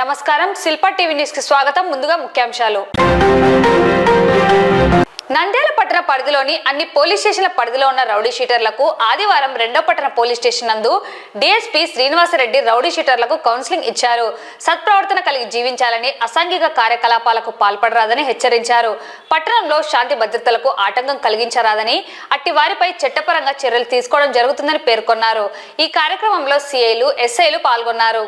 నమస్కారం శిల్ప TV news కి స్వాగతం. ముందుగా ముఖ్యాంశాలు. నంద్యాల పట్టణ పరిధిలోని అన్ని పోలీస్ స్టేషన్ల పరిధిలో ఉన్న రౌడీ షీటర్లకు ఆదివారం రెండో పట్టణ పోలీస్ స్టేషన్ నందు డీఎస్పీ శ్రీనివాసరెడ్డి రౌడీ షీటర్లకు కౌన్సిలింగ్ ఇచ్చారు. సత్ప్రవర్తన కలిగి జీవించాలని, అసాంఘిక కార్యకలాపాలకు పాల్పడరాదని హెచ్చరించారు. పట్టణంలో శాంతి భద్రతలకు ఆటంకం కలిగించరాదని, అట్టి వారిపై చట్టపరంగా చర్యలు తీసుకోవడం జరుగుతుందని పేర్కొన్నారు. ఈ కార్యక్రమంలో సిఐలు, ఎస్ఐలు పాల్గొన్నారు.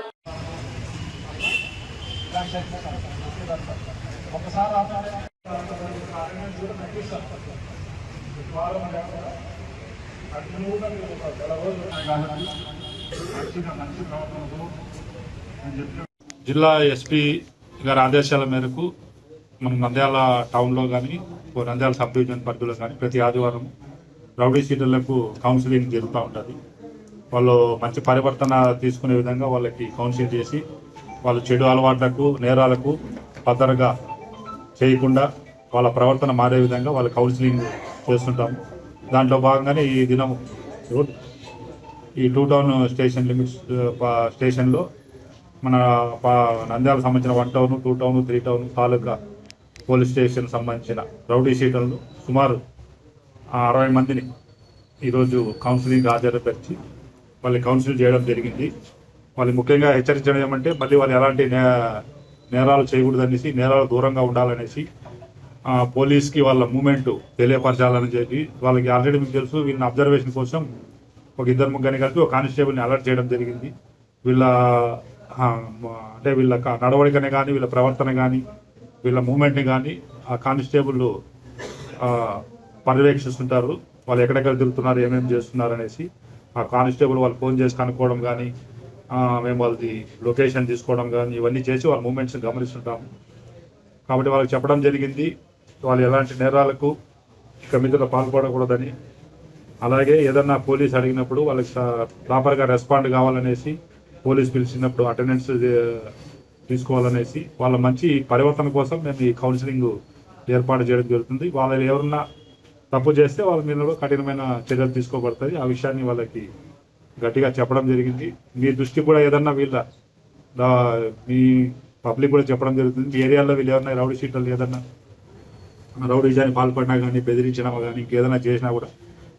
జిల్లా ఎస్పీ గారి ఆదేశాల మేరకు మనం నంద్యాల టౌన్లో కానీ నంద్యాల సబ్ డివిజన్ పరిధిలో కానీ ప్రతి ఆదివారం రౌడీ షీటర్లకు కౌన్సిలింగ్ జరుగుతూ ఉంటుంది. వాళ్ళు మంచి పరివర్తన తీసుకునే విధంగా వాళ్ళకి కౌన్సిలింగ్ చేసి వాళ్ళు చెడు అలవాట్లకు, నేరాలకు భద్రగా చేయకుండా వాళ్ళ ప్రవర్తన మారే విధంగా వాళ్ళ కౌన్సిలింగ్ చేస్తుంటాము. దాంట్లో భాగంగానే ఈ దినం ఈ 2 టౌన్ స్టేషన్ లిమిట్స్ స్టేషన్లో మన నంద్యాలకు సంబంధించిన 1 టౌన్, 2 టౌన్, 3 టౌన్ తాలూకా పోలీస్ స్టేషన్ సంబంధించిన రౌడీ షీటర్లు సుమారు 60 మందిని ఈరోజు కౌన్సిలింగ్ హాజరుపరిచి వాళ్ళని కౌన్సిలింగ్ చేయడం జరిగింది. వాళ్ళు ముఖ్యంగా హెచ్చరించడం ఏమంటే మళ్ళీ వాళ్ళు ఎలాంటి నేరాలు చేయకూడదనేసి, నేరాలు దూరంగా ఉండాలనేసి, పోలీస్కి వాళ్ళ మూమెంట్ తెలియపరచాలని చెప్పి వాళ్ళకి ఆల్రెడీ మీకు తెలుసు వీళ్ళని అబ్జర్వేషన్ కోసం ఒక 2 ముగ్గురిని కలిపి ఒక కానిస్టేబుల్ని అలర్ట్ చేయడం జరిగింది. వీళ్ళ నడవడికనే కానీ, వీళ్ళ ప్రవర్తన కానీ, వీళ్ళ మూమెంట్ని కానీ ఆ కానిస్టేబుల్ పర్యవేక్షిస్తుంటారు. వాళ్ళు ఎక్కడెక్కడ తిరుగుతున్నారు, ఏమేమి చేస్తున్నారు అనేసి ఆ కానిస్టేబుల్ వాళ్ళు ఫోన్ చేసి కనుక్కోవడం కానీ, మేము వాళ్ళది లొకేషన్ తీసుకోవడం కానీ ఇవన్నీ చేసి వాళ్ళ మూమెంట్స్ని గమనిస్తుంటాము. కాబట్టి వాళ్ళకి చెప్పడం జరిగింది వాళ్ళు ఎలాంటి నేరాలకు ఇక మీద పాల్పడకూడదని, అలాగే ఏదన్నా పోలీస్ అడిగినప్పుడు వాళ్ళకి ప్రాపర్గా రెస్పాండ్ కావాలనేసి, పోలీస్ పిలిచినప్పుడు అటెండెన్స్ తీసుకోవాలనేసి, వాళ్ళ మంచి పరివర్తన కోసం మేము ఈ కౌన్సిలింగ్ ఏర్పాటు చేయడం జరుగుతుంది. వాళ్ళు ఎవరన్నా తప్పు చేస్తే వాళ్ళ మీద కఠినమైన చర్యలు తీసుకోబడతాయి. ఆ విషయాన్ని వాళ్ళకి గట్టిగా చెప్పడం జరిగింది. మీ దృష్టి కూడా ఏదన్నా మీ పబ్లిక్ కూడా చెప్పడం జరుగుతుంది. మీ ఏరియాలో వీళ్ళు ఏదన్నా రౌడీ షీటర్లు ఏదన్నా రౌడీజాన్ని పాల్పడినా కానీ, బెదిరించినా కానీ, ఇంకేదైనా చేసినా కూడా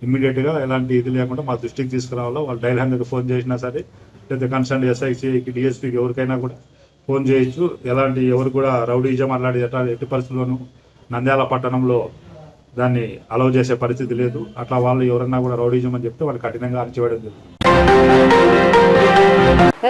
ఇమ్మీడియట్గా ఎలాంటి ఇది లేకుండా మా దృష్టికి తీసుకురావాలో వాళ్ళు డైల్ 100కి ఫోన్ చేసినా సరే, లేదా కన్సర్న్ ఎస్ఐకి, డిఎస్పీకి ఎవరికైనా కూడా ఫోన్ చేయొచ్చు. ఎలాంటి ఎవరు కూడా రౌడీజం అలాంటి ఎట్టి పరిస్థితుల్లోనూ నంద్యాల పట్టణంలో దాన్ని అలౌ చేసే పరిస్థితి లేదు. అట్లా వాళ్ళు ఎవరన్నా కూడా రౌడీజం అని చెప్తే వాళ్ళు కఠినంగా అణచివేయడం జరుగుతుంది.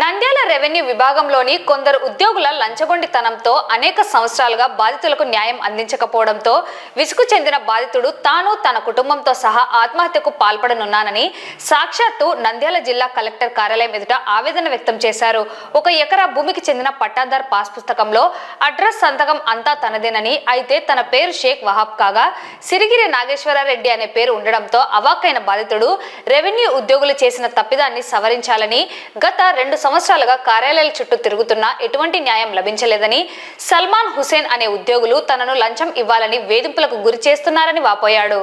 నంద్యాల రెవెన్యూ విభాగంలోని కొందరు ఉద్యోగుల లంచగొండితనంతో అనేక సంవత్సరాలుగా బాధితులకు న్యాయం అందించకపోవడంతో విసుగు చెందిన బాధితుడు తాను తన కుటుంబంతో సహా ఆత్మహత్యకు పాల్పడనున్నానని సాక్షాత్తు నంద్యాల జిల్లా కలెక్టర్ కార్యాలయం ఎదుట ఆవేదన వ్యక్తం చేశారు. 1 ఎకరా భూమికి చెందిన పట్టాదార్ పాస్ పుస్తకంలో అడ్రస్ సంతకం అంతా తనదేనని, అయితే తన పేరు షేక్ వహాబ్ కాగా సిరిగిరి నాగేశ్వరరెడ్డి అనే పేరు ఉండడంతో అవాక్కైన బాధితుడు రెవెన్యూ ఉద్యోగులు చేసిన తప్పిదాన్ని సవరించాలని గత 2 సంవత్సరాలుగా కార్యాలయాల చుట్టూ తిరుగుతున్నా ఎటువంటి న్యాయం లభించలేదని, సల్మాన్ హుసేన్ అనే ఉద్యోగులు తనను లంచం ఇవ్వాలని వేధింపులకు గురి చేస్తున్నారని వాపోయాడు.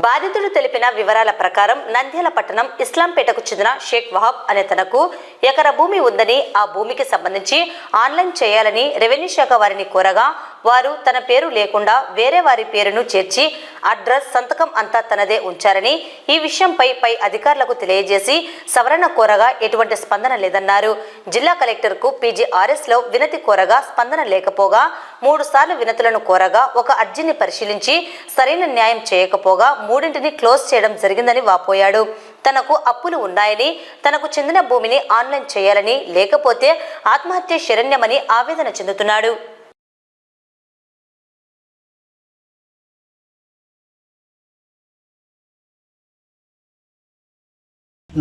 బాధితుడు తెలిపిన వివరాల ప్రకారం నంద్యాల పట్టణం ఇస్లాంపేటకు చెందిన షేక్ వహాబ్ అనే తనకు ఎకరా భూమి ఉందని, ఆ భూమికి సంబంధించి ఆన్లైన్ చేయాలని రెవెన్యూ శాఖ వారిని కోరగా వారు తన పేరు లేకుండా వేరే వారి పేరును చేర్చి అడ్రస్, సంతకం అంతా తనదే ఉంచారని, ఈ విషయంపై పై అధికారులకు తెలియజేసి సవరణ కోరగా ఎటువంటి స్పందన లేదన్నారు. జిల్లా కలెక్టర్కు PGRSలో వినతి కోరగా స్పందన లేకపోగా 3 సార్లు వినతులను కోరగా ఒక అర్జీని పరిశీలించి సరైన న్యాయం చేయకపోగా 3ంటిని క్లోజ్ చేయడం జరిగిందని వాపోయాడు. తనకు అప్పులు ఉన్నాయని, తనకు చెందిన భూమిని ఆన్లైన్ చేయాలని, లేకపోతే ఆత్మహత్య శరణ్యమని ఆవేదన చెందుతున్నాడు.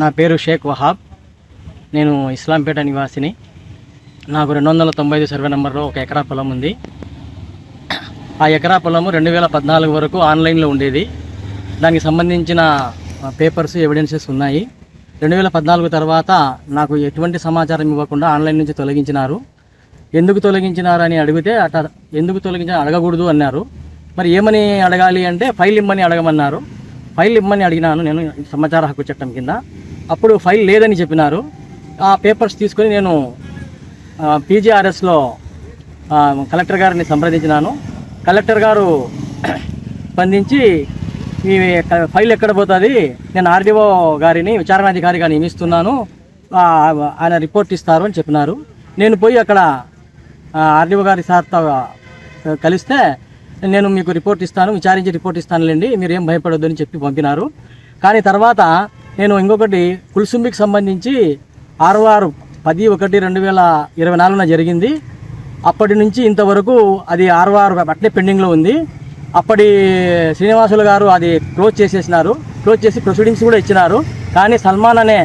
నా పేరు షేక్ వహాబ్. నేను ఇస్లాంపేట నివాసిని. నాకు 295 సర్వే నెంబర్లో 1 ఎకరా పొలం ఉంది. ఆ ఎకరా పొలము 2014 వరకు ఆన్లైన్లో ఉండేది. దానికి సంబంధించిన పేపర్స్, ఎవిడెన్సెస్ ఉన్నాయి. 2014 తర్వాత నాకు ఎటువంటి సమాచారం ఇవ్వకుండా ఆన్లైన్ నుంచి తొలగించినారు. ఎందుకు తొలగించినారని అడిగితే ఎందుకు తొలగించారు అడగకూడదు అన్నారు. మరి ఏమని అడగాలి అంటే ఫైల్ ఇమ్మని అడగమన్నారు. ఫైల్ ఇమ్మని అడిగినాను నేను సమాచార హక్కు చట్టం కింద. అప్పుడు ఫైల్ లేదని చెప్పినారు. ఆ పేపర్స్ తీసుకొని నేను పీజీఆర్ఎస్లో కలెక్టర్ గారిని సంప్రదించినాను. కలెక్టర్ గారు స్పందించి ఈ ఫైల్ ఎక్కడ పోతుంది, నేను ఆర్డీఓ గారిని విచారణాధికారిగా నియమిస్తున్నాను, ఆయన రిపోర్ట్ ఇస్తారు అని చెప్పినారు. నేను పోయి అక్కడ ఆర్డీఓ గారి సార్తో కలిస్తే నేను మీకు రిపోర్ట్ ఇస్తాను, విచారించి రిపోర్ట్ ఇస్తానులేండి, మీరు ఏం భయపడొద్దు అని చెప్పి పంపినారు. కానీ తర్వాత నేను ఇంకొకటి కుల్సుంబికి సంబంధించి 6/10/1/2024 జరిగింది. అప్పటి నుంచి ఇంతవరకు అది 6/6 అట్లే పెండింగ్లో ఉంది. అప్పటి శ్రీనివాసులు గారు అది క్లోజ్ చేసేసినారు, క్లోజ్ చేసి ప్రొసీడింగ్స్ కూడా ఇచ్చినారు. కానీ సల్మాన్ అనే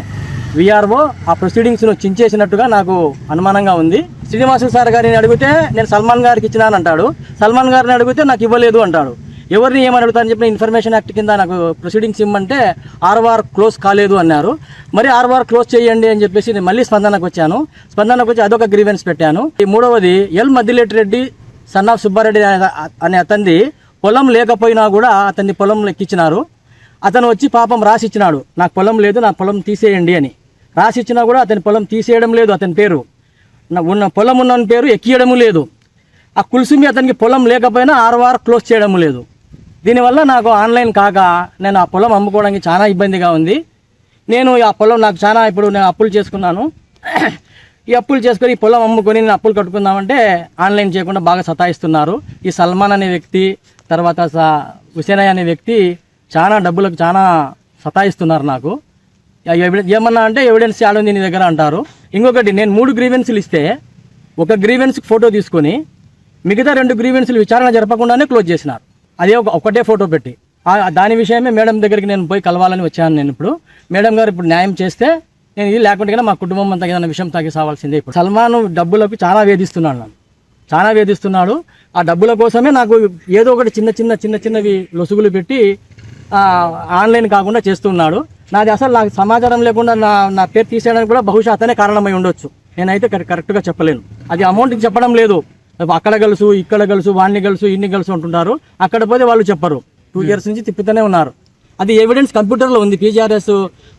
విఆర్ఓ ఆ ప్రొసీడింగ్స్ను చించేసినట్టుగా నాకు అనుమానంగా ఉంది. శ్రీనివాసులు సార్ గారిని అడిగితే నేను సల్మాన్ గారికి ఇచ్చినాను అంటాడు, సల్మాన్ గారిని అడిగితే నాకు ఇవ్వలేదు అంటాడు. ఎవరిని ఏమని అడుగుతారని చెప్పిన ఇన్ఫర్మేషన్ యాక్ట్ కింద నాకు ప్రొసీడింగ్స్ ఇమ్మంటే 6/6 క్లోజ్ కాలేదు అన్నారు. మరి 6/6 క్లోజ్ చేయండి అని చెప్పేసి నేను మళ్ళీ స్పందనకు వచ్చాను. స్పందనకు వచ్చి అదొక గ్రీవెన్స్ పెట్టాను. ఈ మూడవది L Maddileti Reddy son of Subbareddy అనే అతన్ని పొలం లేకపోయినా కూడా అతన్ని పొలం ఎక్కించినారు. అతను వచ్చి పాపం రాసిచ్చినాడు, నాకు పొలం లేదు, నా పొలం తీసేయండి అని రాసిచ్చినా కూడా అతని పొలం తీసేయడం లేదు. అతని పేరు ఉన్న పొలం ఉన్న పేరు ఎక్కియడము లేదు. ఆ కుల్సుమి అతనికి పొలం లేకపోయినా 6/6 క్లోజ్ చేయడం లేదు. దీనివల్ల నాకు ఆన్లైన్ కాక నేను ఆ పొలం అమ్ముకోవడానికి చాలా ఇబ్బందిగా ఉంది. నేను ఆ పొలం నాకు చాలా ఇప్పుడు నేను అప్పులు చేసుకున్నాను. ఈ అప్పులు చేసుకొని ఈ పొలం అమ్ముకొని నేను అప్పులు కట్టుకుందామంటే ఆన్లైన్ చేయకుండా బాగా సతాయిస్తున్నారు. ఈ సల్మాన్ అనే వ్యక్తి, తర్వాత హుసేనయ్య అనే వ్యక్తి చాలా డబ్బులకు చాలా సతాయిస్తున్నారు నాకు. ఏమన్నా అంటే ఎవిడెన్స్ ఉంది నీ దగ్గర అంటారు. ఇంకొకటి నేను 3 గ్రీవెన్స్లు ఇస్తే ఒక గ్రీవెన్స్కి ఫోటో తీసుకొని మిగతా 2 గ్రీవెన్స్లు విచారణ జరపకుండానే క్లోజ్ చేసినారు. అదే ఒకటే ఫోటో పెట్టి. దాని విషయమే మేడం దగ్గరికి నేను పోయి కలవాలని వచ్చాను. నేను ఇప్పుడు మేడం గారు ఇప్పుడు న్యాయం చేస్తే నేను ఇది లేకుంటే మా కుటుంబం అంతా ఏదైనా విషయం తాగి సావాల్సిందే. ఇప్పుడు సల్మాన్ డబ్బులకు చాలా వేధిస్తున్నాడు, నన్ను చాలా వేధిస్తున్నాడు. ఆ డబ్బుల కోసమే నాకు ఏదో ఒకటి చిన్నవి లొసుగులు పెట్టి ఆన్లైన్ కాకుండా చేస్తున్నాడు. నాది అసలు నాకు సమాచారం లేకుండా నా పేరు తీసేయడానికి కూడా బహుశా అతనే కారణమై ఉండొచ్చు. నేనైతే కరెక్ట్గా చెప్పలేను. అది అమౌంట్కి చెప్పడం లేదు, అక్కడ గలుసు ఇక్కడ గలుసు వాడిని గలుసు ఇన్ని గలుసు అంటుంటారు. అక్కడ పోతే వాళ్ళు చెప్పరు. 2 years నుంచి తిప్పుతూనే ఉన్నారు. అది ఎవిడెన్స్ కంప్యూటర్లో ఉంది, పీజీఆర్ఎస్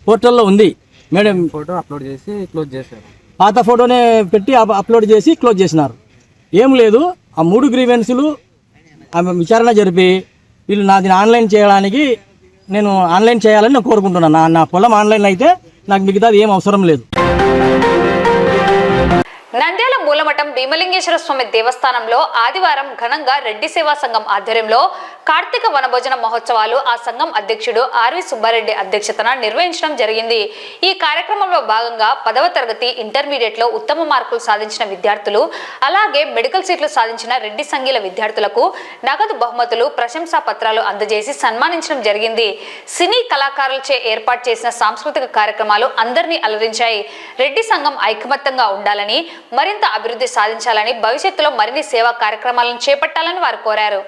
పోర్టల్లో ఉంది. మేడం ఫోటో అప్లోడ్ చేసి క్లోజ్ చేశారు. పాత ఫోటోనే పెట్టి అప్లోడ్ చేసి క్లోజ్ చేసినారు. ఏం లేదు, ఆ 3 గ్రీవెన్స్లు విచారణ జరిపి వీళ్ళు నాది ఆన్లైన్ చేయడానికి నేను ఆన్లైన్ చేయాలని నేను కోరుకుంటున్నాను. నా పొలం ఆన్లైన్ అయితే నాకు మిగతాది ఏం అవసరం లేదు. నంద్యాల మూలమఠం భీమలింగేశ్వర స్వామి దేవస్థానంలో ఆదివారం ఘనంగా రెడ్డి సేవా సంఘం ఆధ్వర్యంలో కార్తీక వనభోజన మహోత్సవాలు ఆ సంఘం అధ్యక్షుడు ఆర్వి సుబ్బారెడ్డి అధ్యక్షతన నిర్వహించడం జరిగింది. ఈ కార్యక్రమంలో భాగంగా 10వ తరగతి ఇంటర్మీడియట్లో ఉత్తమ మార్కులు సాధించిన విద్యార్థులు, అలాగే మెడికల్ సీట్లు సాధించిన రెడ్డి సంఘీల విద్యార్థులకు నగదు బహుమతులు, ప్రశంసా పత్రాలు అందజేసి సన్మానించడం జరిగింది. సినీ కళాకారులచే ఏర్పాటు చేసిన సాంస్కృతిక కార్యక్రమాలు అందరినీ అలరించాయి. రెడ్డి సంఘం ఐకమత్యంగా ఉండాలని, మరింత అభివృద్ధి సాధించాలని, భవిష్యత్తులో మరిన్ని సేవా కార్యక్రమాలను చేపట్టాలని వారు కోరారు.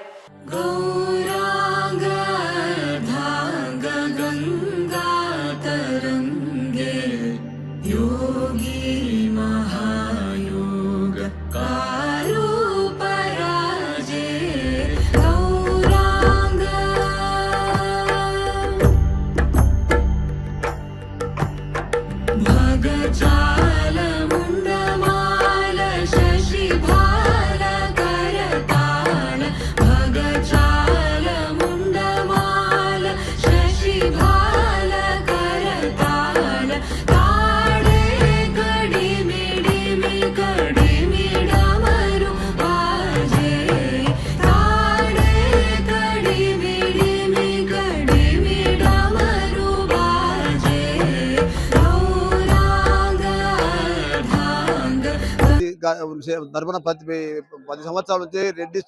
తరపున 10 సంవత్సరాల నుంచి రెడ్డి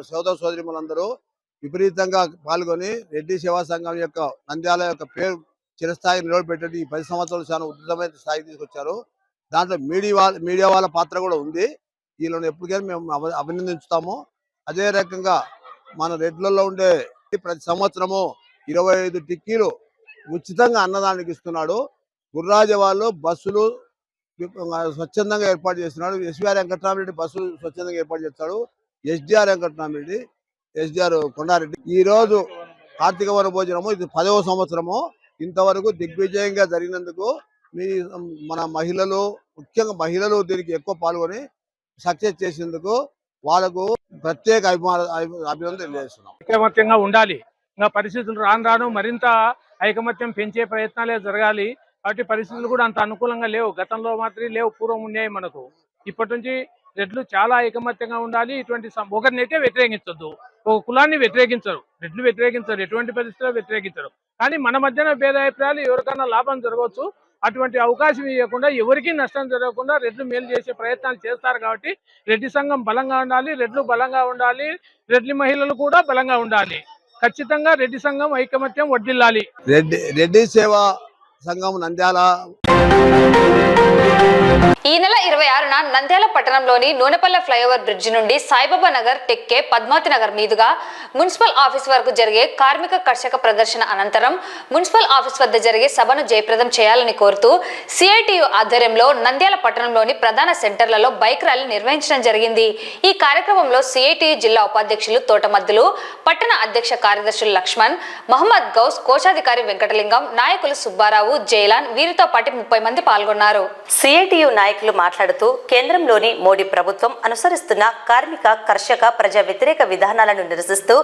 సోదర సోదరిమలందరూ విపరీతంగా పాల్గొని రెడ్డి సేవా సంఘం యొక్క నంద్యాల యొక్క పేరు చిరస్థాయి నిలబెట్టేది ఈ 10 సంవత్సరాలు చాలా ఉద్ధృతమైన స్థాయికి తీసుకొచ్చారు. దాంట్లో మీడియా వాళ్ళ పాత్ర కూడా ఉంది. వీళ్ళని ఎప్పటికైనా మేము అభినందించుతాము. అదే రకంగా మన రెడ్లలో ఉండే ప్రతి సంవత్సరము 25 టిక్కీలు ఉచితంగా అన్నదానికి ఇస్తున్నాడు. గుర్రాజ వాళ్ళు బస్సులు స్వచ్ఛందంగా ఏర్పాటు చేస్తున్నాడు. ఎస్విఆర్ వెంకటరామరెడ్డి బస్సులు స్వచ్ఛందంగా ఏర్పాటు చేస్తాడు. SDR Venkataramareddy, SDR Kondareddy. ఈ రోజు కార్తీక వన భోజనము ఇది 10వ సంవత్సరము. ఇంతవరకు దిగ్విజయంగా జరిగినందుకు మీ మన మహిళలు, ముఖ్యంగా మహిళలు దీనికి ఎక్కువ పాల్గొని సక్సెస్ చేసేందుకు వాళ్ళకు ప్రత్యేక అభినందన తెలియజేస్తున్నాం. ఐకమత్యంగా ఉండాలి. ఇంకా పరిస్థితులు రాను రాను మరింత ఐకమత్యం పెంచే ప్రయత్నాలే జరగాలి. కాబట్టి పరిస్థితులు కూడా అంత అనుకూలంగా లేవు. గతంలో మాత్రం లేవు, పూర్వం ఉన్నాయి మనకు. ఇప్పటి నుంచి రెడ్లు చాలా ఐకమత్యంగా ఉండాలి. ఇటువంటి ఒకరినైతే వ్యతిరేకించొద్దు, ఒక కులాన్ని వ్యతిరేకించరు, రెడ్లు వ్యతిరేకించరు, ఎటువంటి పరిస్థితుల్లో వ్యతిరేకించరు. కానీ మన మధ్యన భేదాభిప్రాయాలు ఎవరికైనా లాభం జరగవచ్చు. అటువంటి అవకాశం ఇవ్వకుండా, ఎవరికి నష్టం జరగకుండా రెడ్లు మేలు చేసే ప్రయత్నాలు చేస్తారు. కాబట్టి రెడ్డి సంఘం బలంగా ఉండాలి, రెడ్లు బలంగా ఉండాలి, రెడ్డి మహిళలు కూడా బలంగా ఉండాలి. ఖచ్చితంగా రెడ్డి సంఘం ఐకమత్యం వర్ధిల్లాలి. రెడ్డి సేవా సంఘం నంద్యాల ఈ నెల 26న నంద్యాల పట్టణంలోని నూనెపల్లె ఫ్లైఓవర్ బ్రిడ్జి నుండి సాయిబాబా నగర్ టెక్కే పద్మావతి నగర్ మీదుగా మున్సిపల్ ఆఫీస్ వరకు జరిగే కార్మిక కర్షక ప్రదర్శన అనంతరం మున్సిపల్ ఆఫీస్ వద్ద జరిగే సభను జయప్రదం చేయాలని కోరుతూ సిఐటియు ఆధ్వర్యంలో నంద్యాల పట్టణంలోని ప్రధాన సెంటర్లలో బైక్ ర్యాలీ నిర్వహించడం జరిగింది. ఈ కార్యక్రమంలో సిఐటియు జిల్లా ఉపాధ్యక్షులు తోటమద్దులు, పట్టణ అధ్యక్ష కార్యదర్శులు లక్ష్మణ్, మహమ్మద్ గౌస్, కోశాధికారి వెంకటలింగం, నాయకులు సుబ్బారావు, జైలాన్, వీరితో పాటు 30 మంది పాల్గొన్నారు. సిఐటియు నాయకులు మాట్లాడుతూ కేంద్రంలోని మోడీ ప్రభుత్వం అనుసరిస్తున్న కార్మిక కర్షక ప్రజా వ్యతిరేక విధానాలను నిరసిస్తూ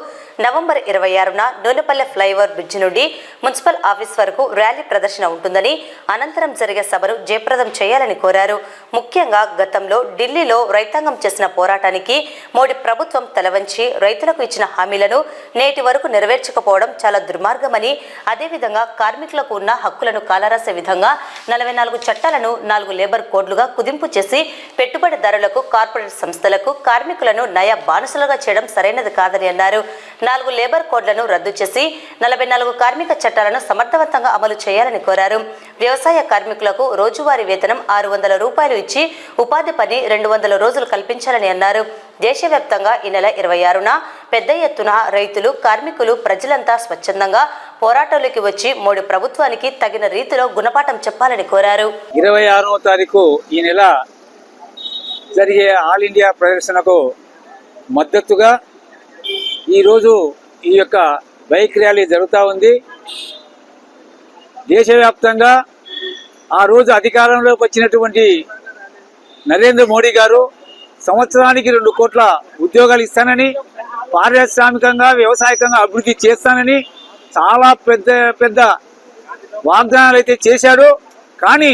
నవంబర్ 26న నూనెపల్లె ఫ్లైఓవర్ బ్రిడ్జి నుండి మున్సిపల్ ఆఫీస్ వరకు ర్యాలీ ప్రదర్శన ఉంటుందని, అనంతరం జరిగే సభను జయప్రదం చేయాలని కోరారు. ముఖ్యంగా గతంలో ఢిల్లీలో రైతాంగం చేసిన పోరాటానికి మోడీ ప్రభుత్వం తలవంచి రైతులకు ఇచ్చిన హామీలను నేటి వరకు నెరవేర్చకపోవడం చాలా దుర్మార్గమని, అదేవిధంగా కార్మికులకు ఉన్న హక్కులను కాలరాసే విధంగా 44 చట్టాలను 4 లేబర్ కోడ్లుగా కుదింపు చేసి పెట్టుబడిదారులకు, కార్పొరేట్ సంస్థలకు, కార్మికులను నయా బానిసలుగా చేయడం సరైనది కాదని అన్నారు. 4 లేబర్ కోడ్లను రద్దు చేసి 44 కార్మిక చట్టాలను సమర్థవంతంగా అమలు చేయాలని కోరారు. వ్యవసాయ కార్మికులకు రోజువారీ వేతనం 600 రూపాయలు ఇచ్చి ఉపాధి పని 200 రోజులు కల్పించాలని అన్నారు. దేశవ్యాప్తంగా ఈ నెల 26న పెద్ద ఎత్తున రైతులు, కార్మికులు, ప్రజలంతా స్వచ్ఛందంగా పోరాటంలోకి వచ్చి మోడీ ప్రభుత్వానికి తగిన రీతిలో గుణపాఠం చెప్పాలని కోరారు. 26వ తారీఖు ఈ నెల జరిగే ఆల్ ఇండియా ప్రదర్శనకు మద్దతుగా ఈరోజు ఈ యొక్క బైక్ ర్యాలీ జరుగుతూ ఉంది. దేశవ్యాప్తంగా ఆ రోజు అధికారంలోకి వచ్చినటువంటి నరేంద్ర మోడీ గారు సంవత్సరానికి 2 కోట్ల ఉద్యోగాలు ఇస్తానని, పారిశ్రామికంగా, వ్యవసాయకంగా అభివృద్ధి చేస్తానని చాలా పెద్ద వాగ్దానాలు అయితే చేశాడు. కానీ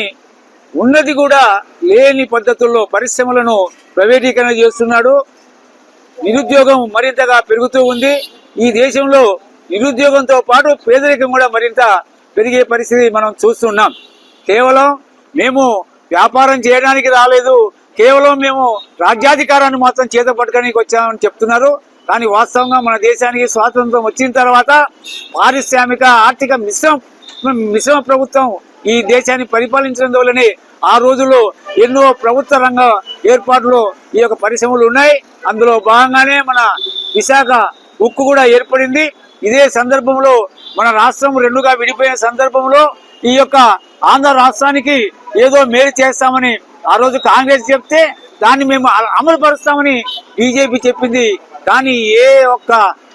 ఉన్నది కూడా లేని పద్ధతుల్లో పరిశ్రమలను ప్రైవేటీకరణ చేస్తున్నాడు. నిరుద్యోగం మరింతగా పెరుగుతూ ఉంది. ఈ దేశంలో నిరుద్యోగంతో పాటు పేదరికం కూడా మరింత పెరిగే పరిస్థితి మనం చూస్తున్నాం. కేవలం మేము వ్యాపారం చేయడానికి రాలేదు, కేవలం మేము రాజ్యాధికారాన్ని మాత్రం చేత పట్టుకోడానికి వచ్చామని చెప్తున్నారు. కానీ వాస్తవంగా మన దేశానికి స్వాతంత్రం వచ్చిన తర్వాత పారిశ్రామిక ఆర్థిక మిశ్రమ ప్రభుత్వం ఈ దేశాన్ని పరిపాలించడం వల్లనే ఆ రోజుల్లో ఎన్నో ప్రభుత్వ రంగ ఏర్పాట్లు ఈ యొక్క పరిశ్రమలు ఉన్నాయి. అందులో భాగంగానే మన విశాఖ ఉక్కు కూడా ఏర్పడింది. ఇదే సందర్భంలో మన రాష్ట్రం 2గా విడిపోయిన సందర్భంలో ఈ యొక్క ఆంధ్ర రాష్ట్రానికి ఏదో మేలు చేస్తామని ఆ రోజు కాంగ్రెస్ చెప్తే దాన్ని మేము అమలు పరుస్తామని బీజేపీ చెప్పింది. కానీ ఏ ఒక్క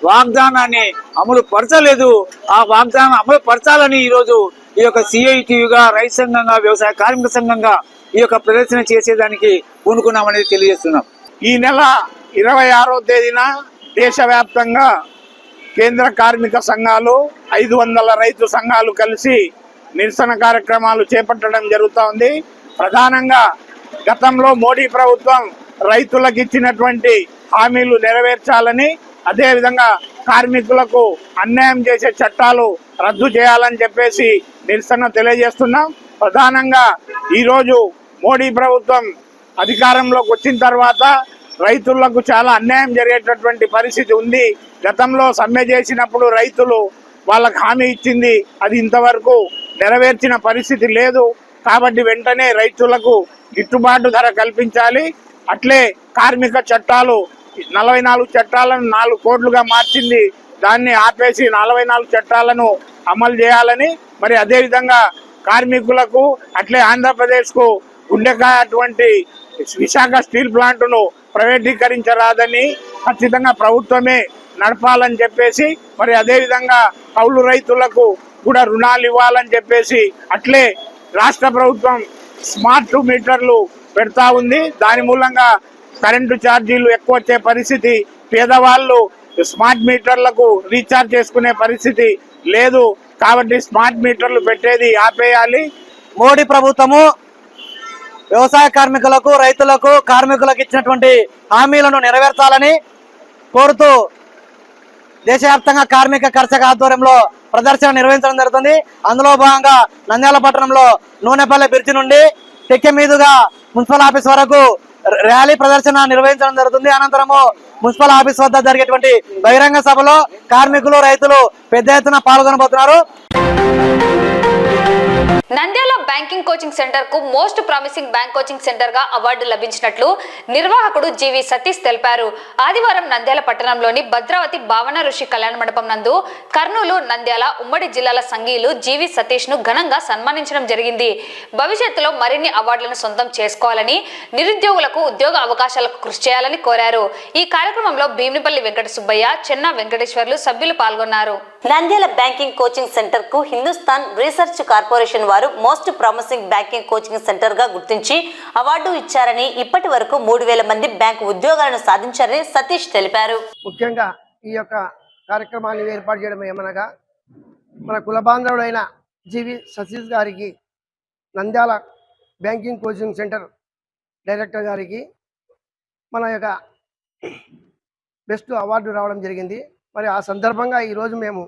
వాగ్దానాన్ని అమలు పరచలేదు. ఆ వాగ్దానం అమలు పరచాలని ఈరోజు ఈ యొక్క సిఐటియుగా, రైతు సంఘంగా, వ్యవసాయ కార్మిక సంఘంగా ఈ యొక్క ప్రదర్శన చేసేదానికి పూనుకున్నామనేది తెలియజేస్తున్నాం. ఈ నెల 26వ తేదీన దేశవ్యాప్తంగా కేంద్ర కార్మిక సంఘాలు, 500 రైతు సంఘాలు కలిసి నిరసన కార్యక్రమాలు చేపట్టడం జరుగుతూ ఉంది. ప్రధానంగా గతంలో మోడీ ప్రభుత్వం రైతులకు ఇచ్చినటువంటి హామీలు నెరవేర్చాలని, అదేవిధంగా కార్మికులకు అన్యాయం చేసే చట్టాలు రద్దు చేయాలని చెప్పేసి నిరసన తెలియజేస్తున్నాం. ప్రధానంగా ఈరోజు మోడీ ప్రభుత్వం అధికారంలోకి వచ్చిన తర్వాత రైతులకు చాలా అన్యాయం జరిగేటటువంటి పరిస్థితి ఉంది. గతంలో సమ్మె చేసినప్పుడు రైతులు వాళ్ళకు హామీ ఇచ్చింది, అది ఇంతవరకు నెరవేర్చిన పరిస్థితి లేదు. కాబట్టి వెంటనే రైతులకు గిట్టుబాటు ధర కల్పించాలి. అట్లే కార్మిక చట్టాలు 44 చట్టాలను 4 కోట్లుగా మార్చింది, దాన్ని ఆపేసి 44 చట్టాలను అమలు చేయాలని, మరి అదేవిధంగా కార్మికులకు అట్లే ఆంధ్రప్రదేశ్కు గుండెకాయ అటువంటి విశాఖ స్టీల్ ప్లాంట్ను ప్రైవేటీకరించరాదని, ఖచ్చితంగా ప్రభుత్వమే నడపాలని చెప్పేసి, మరి అదేవిధంగా కౌలు రైతులకు కూడా రుణాలు ఇవ్వాలని చెప్పేసి, అట్లే రాష్ట్ర ప్రభుత్వం స్మార్ట్ మీటర్లు పెడతా ఉంది. దాని మూలంగా కరెంటు ఛార్జీలు ఎక్కువ వచ్చే పరిస్థితి, పేదవాళ్ళు స్మార్ట్ మీటర్లకు రీఛార్జ్ చేసుకునే పరిస్థితి లేదు. కాబట్టి స్మార్ట్ మీటర్లు పెట్టేది ఆపేయాలి. మోడీ ప్రభుత్వము వ్యవసాయ కార్మికులకు, రైతులకు, కార్మికులకు ఇచ్చినటువంటి హామీలను నెరవేర్చాలని కోరుతూ దేశవ్యాప్తంగా కార్మిక కర్షక ఆధ్వర్యంలో ప్రదర్శన నిర్వహించడం జరుగుతుంది. అందులో భాగంగా నంద్యాల పట్టణంలో నూనెపల్లె బ్రిడ్జి నుండి టెక్కె మీదుగా మున్సిపల్ ఆఫీస్ వరకు ర్యాలీ ప్రదర్శన నిర్వహించడం జరుగుతుంది. అనంతరము మున్సిపల్ ఆఫీస్ వద్ద జరిగేటువంటి బహిరంగ సభలో కార్మికులు, రైతులు పెద్ద ఎత్తున పాల్గొనబోతున్నారు. నంద్యాల బ్యాంకింగ్ కోచింగ్ సెంటర్ కు most promising bank coaching centre గా అవార్డు లభించినట్లు నిర్వాహకుడు జీవి సతీష్ తెలిపారు. ఆదివారం నంద్యాల పట్టణంలోని భద్రావతి భావన ఋషి కళ్యాణ మండపం నందు కర్నూలు, నంద్యాల ఉమ్మడి జిల్లాల సంఘీయులు జీవి సతీష్ ను ఘనంగా సన్మానించడం జరిగింది. భవిష్యత్తులో మరిన్ని అవార్డులను సొంతం చేసుకోవాలని, నిరుద్యోగులకు ఉద్యోగ అవకాశాలకు కృషి చేయాలని కోరారు. ఈ కార్యక్రమంలో భీమినిపల్లి వెంకట సుబ్బయ్య, చెన్నా వెంకటేశ్వర్లు సభ్యులు పాల్గొన్నారు. నంద్యాల బ్యాంకింగ్ కోచింగ్ సెంటర్ కు హిందుస్థాన్ రీసెర్చ్ కార్పొరేషన్ వారు most promising banking coaching centre గా గుర్తించి అవార్డు ఇచ్చారని, ఇప్పటి వరకు 3000 మంది బ్యాంకు ఉద్యోగాలను సాధించారని సతీష్ తెలిపారు. ముఖ్యంగా ఈ యొక్క కార్యక్రమాన్ని ఏర్పాటు చేయడం ఏమనగా మన కులబాంధవుడైన జీవి సతీష్ గారికి, Nandyal banking coaching centre director గారికి మన యొక్క బెస్ట్ అవార్డు రావడం జరిగింది. మరి ఆ సందర్భంగా ఈరోజు మేము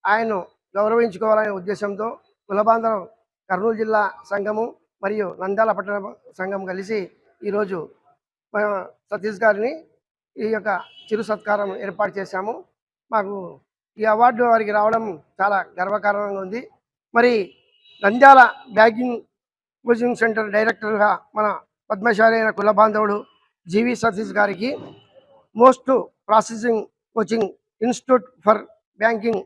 ఆయన్ను గౌరవించుకోవాలనే ఉద్దేశంతో కులబాంధవం కర్నూలు జిల్లా సంఘము మరియు నంద్యాల పట్టణ సంఘం కలిసి ఈరోజు సతీష్ గారిని ఈ యొక్క చిరు సత్కారం ఏర్పాటు చేశాము. మాకు ఈ అవార్డు వారికి రావడం చాలా గర్వకారణంగా ఉంది. మరి నంద్యాల బ్యాంకింగ్ కోచింగ్ సెంటర్ డైరెక్టర్గా మన పద్మశాలి అయిన కులబాంధవుడు జీవి సతీష్ గారికి most processing coaching institute for banking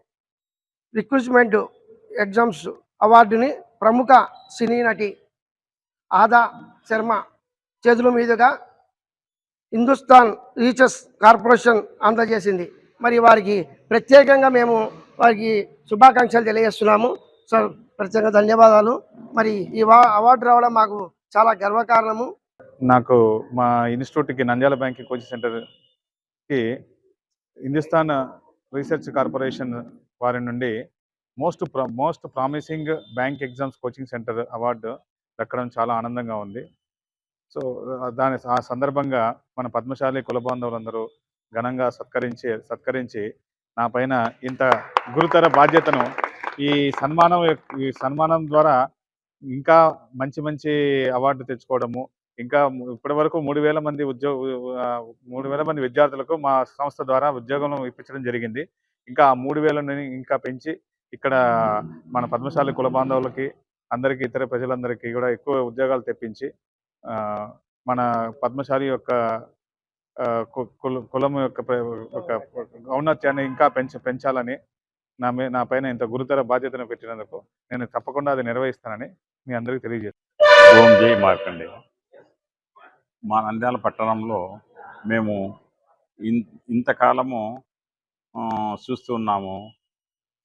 recruitment exams అవార్డుని ప్రముఖ సినీ నటి ఆదా శర్మ చేతుల మీదుగా హిందుస్థాన్ రీసెర్చ్ కార్పొరేషన్ అందజేసింది. మరి వారికి ప్రత్యేకంగా మేము వారికి శుభాకాంక్షలు తెలియజేస్తున్నాము. సార్, ప్రత్యేకంగా ధన్యవాదాలు. మరి ఈ అవార్డు రావడం మాకు చాలా గర్వకారణము. నాకు మా ఇన్స్టిట్యూట్కి నంద్యాల బ్యాంకింగ్ కోచింగ్ సెంటర్కి హిందుస్థాన్ రీసెర్చ్ కార్పొరేషన్ వారి నుండి most promising bank exams coaching centre award దక్కడం చాలా ఆనందంగా ఉంది. సో ఆ సందర్భంగా మన పద్మశాలి కులబాంధవులందరూ ఘనంగా సత్కరించి నా పైన ఇంత గురుతర బాధ్యతను ఈ సన్మానం ద్వారా ఇంకా మంచి అవార్డు తెచ్చుకోవడము, ఇంకా ఇప్పటి వరకు 3000 మంది విద్యార్థులకు మా సంస్థ ద్వారా ఉద్యోగం ఇప్పించడం జరిగింది. ఇంకా 3000 ఇంకా పెంచి ఇక్కడ మన పద్మశాలి కుల బాంధవులకి, అందరికీ, ఇతర ప్రజలందరికీ కూడా ఎక్కువ ఉద్యోగాలు తెప్పించి మన పద్మశాలి యొక్క కులం యొక్క ఔన్నత్యాన్ని ఇంకా పెంచాలని నా పైన ఇంత గురుతర బాధ్యతను పెట్టినందుకు నేను తప్పకుండా అది నిర్వహిస్తానని మీ అందరికీ తెలియజేస్తాను. ఓం జై మార్కండేయ. మా నంద్యాల పట్టణంలో మేము ఇంతకాలము చూస్తున్నాము.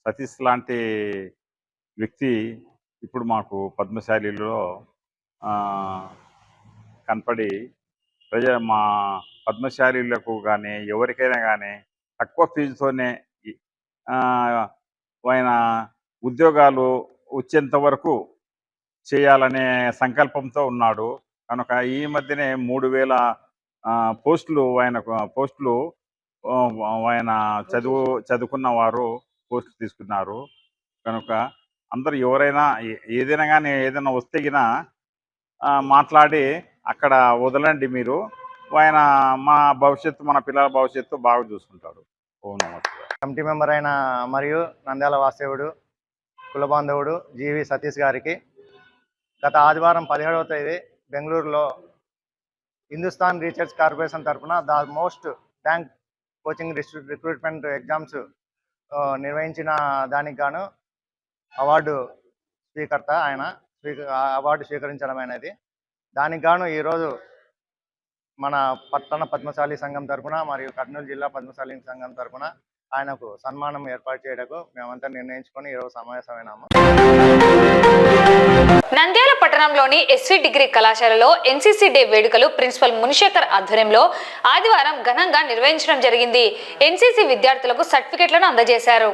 సతీష్ లాంటి వ్యక్తి ఇప్పుడు మాకు పద్మశాలిలో కనపడి మా పద్మశాలీలకు కానీ ఎవరికైనా కానీ తక్కువ ఫీజుతోనే ఆయన ఉద్యోగాలు వచ్చేంత వరకు చేయాలనే సంకల్పంతో ఉన్నాడు. కనుక ఈ మధ్యనే 3000 పోస్టులు ఆయన చదువుకున్న వారు పోస్టులు తీసుకున్నారు. కనుక అందరూ ఎవరైనా ఏదైనా కానీ ఏదైనా వస్తే గిన మాట్లాడి అక్కడ వదలండి, మీరు ఆయన మా భవిష్యత్తు, మన పిల్లల భవిష్యత్తు బాగా చూసుకుంటాడు. ఓం నమస్తే. కమిటీ మెంబర్ అయిన మరియు నంద్యాల వాస్తవుడు కులబాంధవుడు జీవి సతీష్ గారికి గత ఆదివారం 17వ తేదీ బెంగళూరులో హిందుస్థాన్ రీసెర్చ్ కార్పొరేషన్ తరఫున the most bank coaching recruitment exams నిర్వహించిన దానికి గాను అవార్డు స్వీకర్త ఆయన అవార్డు స్వీకరించడం అనేది. దానికి గాను ఈరోజు మన పట్టణ పద్మశాలి సంఘం తరఫున మరియు కర్నూలు జిల్లా పద్మశాలి సంఘం తరఫున ఆయనకు సన్మానం ఏర్పాటు చేయడానికి మేమంతా నిర్ణయించుకొని ఈరోజు సమావేశమైనాము. నంద్యాల పట్టణంలోని ఎస్వి డిగ్రీ కళాశాలలో ఎన్సీసీ డే వేడుకలు ప్రిన్సిపల్ మునిశేఖర్ ఆధ్వర్యంలో ఆదివారం ఘనంగా నిర్వహించడం జరిగింది. ఎన్సీసీ విద్యార్థులకు సర్టిఫికెట్లను అందజేశారు.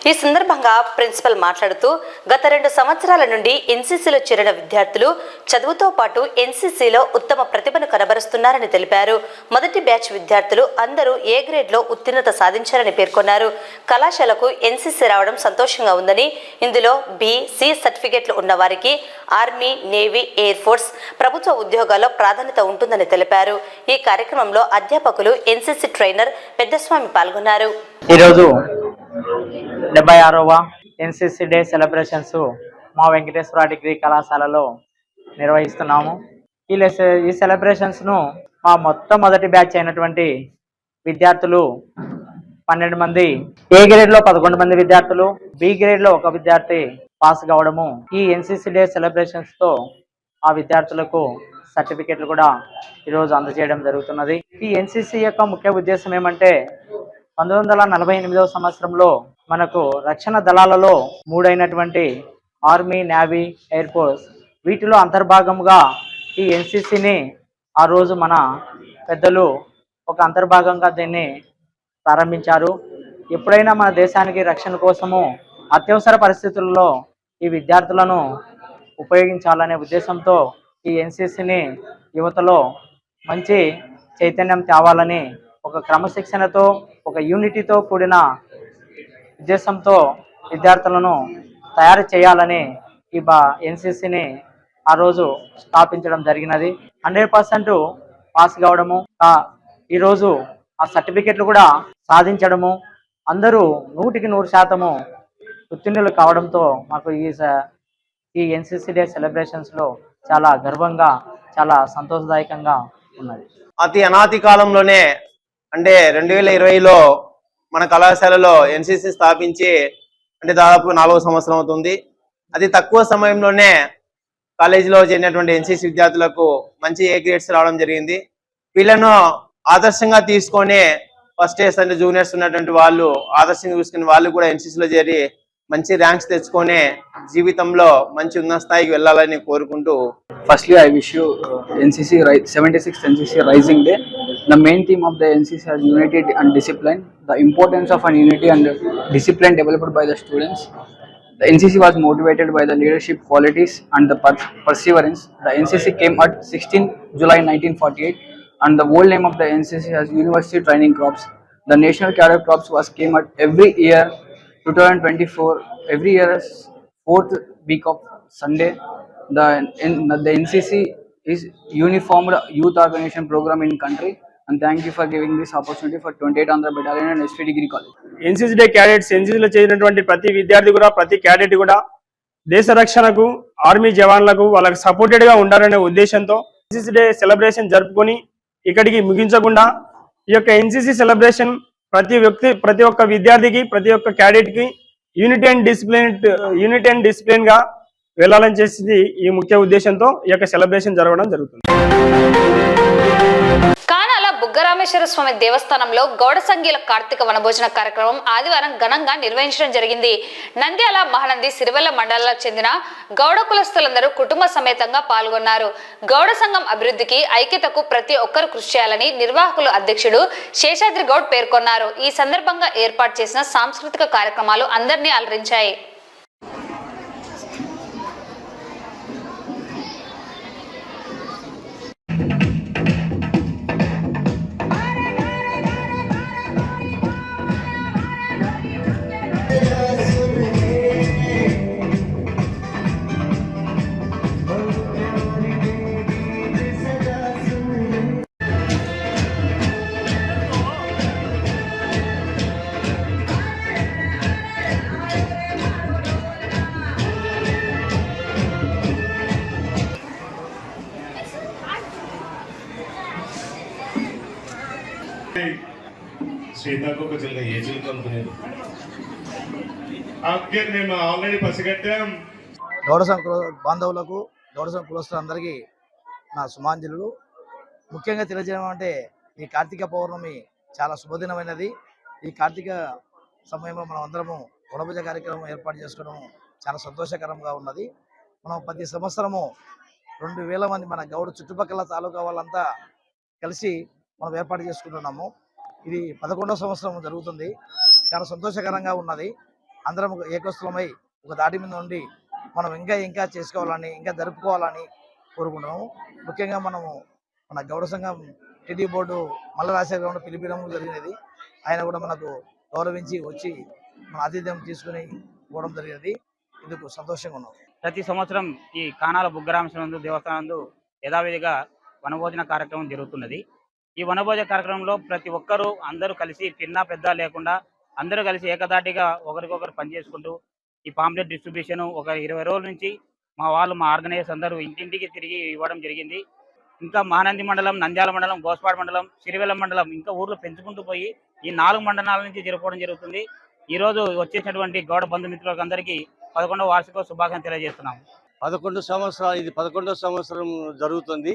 ఈ సందర్భంగా ప్రిన్సిపల్ మాట్లాడుతూ గత 2 సంవత్సరాల నుండి ఎన్సీసీలో చేరిన విద్యార్థులు చదువుతో పాటు ఎన్సీసీలో ఉత్తమ ప్రతిభను కనబరుస్తున్నారని తెలిపారు. మొదటి బ్యాచ్ విద్యార్థులు అందరూ ఏ గ్రేడ్లో ఉత్తీర్ణత సాధించారని పేర్కొన్నారు. కళాశాలకు ఎన్సీసీ రావడం సంతోషంగా ఉందని, ఇందులో బి, సి సర్టిఫికెట్లు ఉన్న వారికి ఆర్మీ, నేవీ, ఎయిర్ ఫోర్స్, ప్రభుత్వ ఉద్యోగాల్లో ప్రాధాన్యత ఉంటుందని తెలిపారు. ఈ కార్యక్రమంలో అధ్యాపకులు, ఎన్సీసీ ట్రైనర్ పెద్దస్వామి పాల్గొన్నారు. ఈరోజు 76వ ఎన్సీసీ డే సెలబ్రేషన్స్ మా వెంకటేశ్వర డిగ్రీ కళాశాలలో నిర్వహిస్తున్నాము. ఈ సెలబ్రేషన్స్ను మా మొట్టమొదటి బ్యాచ్ అయినటువంటి విద్యార్థులు 12 మంది, ఏ గ్రేడ్లో 11 మంది విద్యార్థులు, బి గ్రేడ్లో 1 విద్యార్థి పాస్ కావడము, ఈ ఎన్సీసీ డే సెలబ్రేషన్స్తో ఆ విద్యార్థులకు సర్టిఫికెట్లు కూడా ఈరోజు అందజేయడం జరుగుతున్నది. ఈ ఎన్సీసీ యొక్క ముఖ్య ఉద్దేశం ఏమంటే 1948వ సంవత్సరంలో మనకు రక్షణ దళాలలో 3 అయినటువంటి ఆర్మీ, నేవీ, ఎయిర్ ఫోర్స్ వీటిలో అంతర్భాగంగా ఈ ఎన్సీసీని ఆ రోజు మన పెద్దలు ఒక అంతర్భాగంగా దీన్ని ప్రారంభించారు. ఎప్పుడైనా మన దేశానికి రక్షణ కోసము అత్యవసర పరిస్థితుల్లో ఈ విద్యార్థులను ఉపయోగించాలనే ఉద్దేశంతో ఈ ఎన్సీసీని యువతలో మంచి చైతన్యం తేవాలని, ఒక క్రమశిక్షణతో, ఒక యూనిటీతో కూడిన ఉద్దేశంతో విద్యార్థులను తయారు చేయాలని ఈ ఎన్సీసీని ఆ రోజు స్థాపించడం జరిగినది. 100% పాస్ కావడము, ఈరోజు ఆ సర్టిఫికెట్లు కూడా సాధించడము, అందరూ 100% ఉత్తీర్ణులు కావడంతో మాకు ఈ ఎన్సీసీ డే సెలబ్రేషన్స్లో చాలా గర్వంగా, చాలా సంతోషదాయకంగా ఉన్నది. అనాది కాలంలోనే అంటే 2020లో మన కళాశాలలో ఎన్సీసీ స్థాపించి అంటే దాదాపు 4వ సంవత్సరం అవుతుంది. అతి తక్కువ సమయంలోనే కాలేజీలో చేరినటువంటి ఎన్సీసీ విద్యార్థులకు మంచి ఏ గ్రేడ్స్ రావడం జరిగింది. వీళ్ళను ఆదర్శంగా తీసుకొని ఫస్ట్ ఇయర్స్ అంటే జూనియర్స్ ఉన్నటువంటి వాళ్ళు ఆదర్శంగా చూసుకుని వాళ్ళు కూడా ఎన్సీసీలో చేరి మంచి ర్యాంక్స్ తెచ్చుకొని జీవితంలో మంచి ఉన్నత స్థాయికి వెళ్ళాలని కోరుకుంటూ, Firstly, I wish you NCC 76th NCC Rising Day. The main theme of the NCC is unity and discipline. The importance of an unity and discipline developed by the students. The NCC was motivated by the leadership qualities and the perseverance. The NCC came at 16 July 1948, and the whole name of the NCC as University Training Corps. The National Cadet Corps was came at every year 2024, every year 4th week of Sunday. The NCC is uniformed youth organization program in country, and thank you for giving this opportunity for 28 Andhra Battalion and SP Degree College. NCC day cadets, ఎన్సీసీలో చేరినటువంటి ప్రతి విద్యార్థి కూడా, ప్రతి cadet కూడా దేశ రక్షణకు, army జవాన్లకు వాళ్ళకి సపోర్టెడ్గా ఉండాలనే ఉద్దేశంతో ఎన్సీసీ డే సెలబ్రేషన్ జరుపుకొని ఇక్కడికి ముగించకుండా ఈ యొక్క ఎన్సీసీ సెలబ్రేషన్ ప్రతి ఒక్క విద్యార్థికి, ప్రతి ఒక్క క్యాడెట్కి యూనిటీ అండ్ డిసిప్లిన్ గా వెళ్ళాలని చేసింది ఈ ముఖ్య ఉద్దేశంతో ఈ యొక్క సెలబ్రేషన్ జరగడం జరుగుతుంది. కానాల బుగ్గరామేశ్వర స్వామి దేవస్థానంలో గౌడ సంఘీల కార్తీక వనభోజన కార్యక్రమం ఆదివారం ఘనంగా నిర్వహించడం జరిగింది. నంద్యాల, మహానంది, సిరివెల్ల మండలాలకు చెందిన గౌడ కులస్తులందరూ కుటుంబ సమేతంగా పాల్గొన్నారు. గౌడ సంఘం అభివృద్ధికి, ఐక్యతకు ప్రతి ఒక్కరూ కృషి చేయాలని నిర్వాహకులు అధ్యక్షుడు శేషాద్రి గౌడ్ పేర్కొన్నారు. ఈ సందర్భంగా ఏర్పాటు చేసిన సాంస్కృతిక కార్యక్రమాలు అందరినీ అలరించాయి. సీతాకోక చిలుక ఏ చిలుక అనుకునేది మేము ఆల్రెడీ పసిగట్టాం. గౌడ సంఘ బాంధవులకు, గౌడ సంఘ కులస్తులందరికీ నా సుమాంజలు. ముఖ్యంగా తెలియజేయడం అంటే ఈ కార్తీక పౌర్ణమి చాలా శుభదినమైనది. ఈ కార్తీక సమయంలో మనం అందరము వనభోజ కార్యక్రమం ఏర్పాటు చేసుకోవడం చాలా సంతోషకరంగా ఉన్నది. మనం ప్రతి సంవత్సరము 2000 మంది మన గౌడ చుట్టుపక్కల తాలూకా వాళ్ళంతా కలిసి మనం ఏర్పాటు చేసుకుంటున్నాము. ఇది 11వ సంవత్సరం జరుగుతుంది. చాలా సంతోషకరంగా ఉన్నది. అందరం ఏకస్తులమై ఒక దాటి మీద ఉండి మనం ఇంకా చేసుకోవాలని, ఇంకా జరుపుకోవాలని కోరుకుంటున్నాము. ముఖ్యంగా మనము మన గౌడ సంఘం టీడీ బోర్డు మల్ల రాజశేఖర పిలిపించడం జరిగినది. ఆయన కూడా మనకు గౌరవించి వచ్చి మన ఆతిథ్యం తీసుకుని పోవడం జరిగినది. ఇందుకు సంతోషంగా ఉన్నాం. ప్రతి సంవత్సరం ఈ కానాల బుగ్గరామేశ్వర దేవస్థానంలో యథావిధిగా వనభోజన కార్యక్రమం జరుగుతున్నది. ఈ వనభోజన కార్యక్రమంలో ప్రతి ఒక్కరూ అందరూ కలిసి చిన్న పెద్ద లేకుండా అందరూ కలిసి ఏకదాటిగా ఒకరికొకరు పనిచేసుకుంటూ ఈ పాంప్లెట్ డిస్ట్రిబ్యూషన్ ఒక 20 రోజుల నుంచి మా ఆర్గనైజర్స్ అందరూ ఇంటింటికి తిరిగి ఇవ్వడం జరిగింది. ఇంకా మహానంది మండలం, నంద్యాల మండలం, గోస్పాడ్ మండలం, సిరివెల్లం మండలం ఇంకా ఊర్లు పెంచుకుంటూ పోయి ఈ 4 మండలాల నుంచి జరుపుకోవడం జరుగుతుంది. ఈ రోజు వచ్చేసినటువంటి గౌడ బంధుమిత్రులకు అందరికీ 11వ వార్షిక శుభాకాంక్షలు తెలియజేస్తున్నాము. 11 సంవత్సరాలు ఇది 11వ సంవత్సరం జరుగుతుంది.